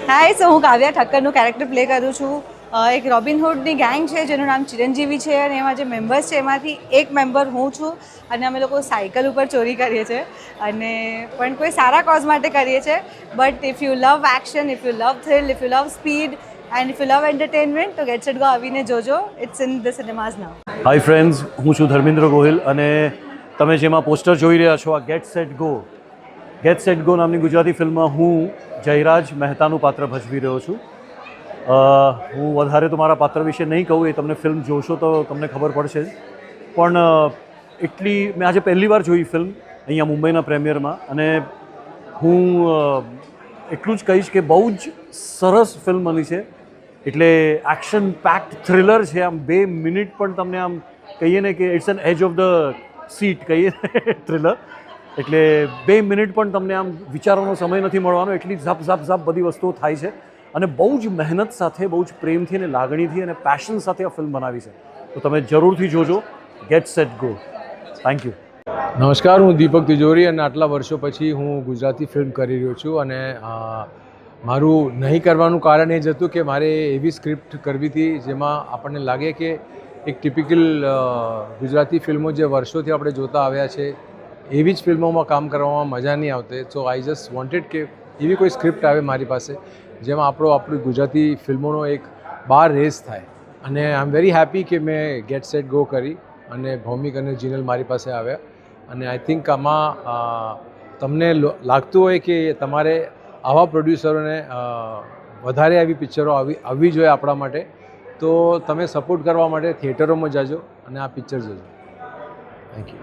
હાય, સો હું કાવ્યા ઠક્કરનું character play કરું છું. એક રોબિનહુડની ગેંગ છે જેનું નામ ચિરંજીવી છે અને એમાં જે મેમ્બર્સ છે એમાંથી એક મેમ્બર હું છું અને અમે લોકો સાયકલ ઉપર ચોરી કરીએ છીએ અને પણ કોઈ સારા કોઝ માટે કરીએ છીએ. But if you love action, if you love thrill, if you love speed and if you love entertainment તો ગેટ સેટ ગો આવીને જોજો. It's in the cinemas now. Hi friends, હું છું ધર્મેન્દ્ર ગોહિલ અને તમે જેમાં પોસ્ટર જોઈ રહ્યા છો આ Get Set Go. Get Set Go નામની ગુજરાતી ફિલ્મમાં હું જયરાજ મહેતાનું પાત્ર ભજવી રહ્યો છું. હું વધારે તો મારા પાત્ર વિશે નહીં કહું, એ તમને ફિલ્મ જોશો તો તમને ખબર પડશે જ. પણ મેં આજે પહેલી વાર જોઈ ફિલ્મ અહીંયા મુંબઈના પ્રેમિયરમાં અને હું એટલું જ કહીશ કે બહુ જ સરસ ફિલ્મ બની છે. એટલે એક્શન પેક્ડ થ્રિલર છે. આમ 2 મિનિટ પણ તમને આમ કહીએ ને કે it's an edge of the seat કહીએ થ્રિલર. એટલે 2 મિનિટ પણ તમને આમ વિચારવાનો સમય નથી મળવાનો, એટલી ઝપ બધી વસ્તુઓ થાય છે અને બહુ જ મહેનત સાથે, બહુ જ પ્રેમથી અને લાગણીથી અને પેશન સાથે આ ફિલ્મ બનાવી છે. તો તમે જરૂરથી જોજો Get Set Go. Thank you. નમસ્કાર, હું દીપક તિજોરી અને આટલા વર્ષો પછી હું ગુજરાતી ફિલ્મ કરી રહ્યો છું અને મારું નહીં કરવાનું કારણ એ જ હતું કે મારે એવી સ્ક્રિપ્ટ કરવી હતી જેમાં આપણને લાગે કે એક ટિપિકલ ગુજરાતી ફિલ્મો જે વર્ષોથી આપણે જોતા આવ્યા છે એવી જ ફિલ્મોમાં કામ કરવામાં મજા નહીં આવતી. સો આઈ જસ્ટ વોન્ટેડ કે એવી કોઈ સ્ક્રિપ્ટ આવે મારી પાસે જેમાં આપણી ગુજરાતી ફિલ્મોનો એક બાર રેસ થાય. અને આઈ એમ વેરી હેપી કે મેં ગેટ સેટ ગો કરી અને ભૌમિક અને જીનલ મારી પાસે આવ્યા. અને આઈ થિંક આમાં તમને લાગતું હોય કે તમારે આવા પ્રોડ્યુસરોને વધારે આવી પિક્ચરો આવવી જોઈએ આપણા માટે, તો તમે સપોર્ટ કરવા માટે થિયેટરોમાં જાજો અને આ પિક્ચર જોજો. Thank you.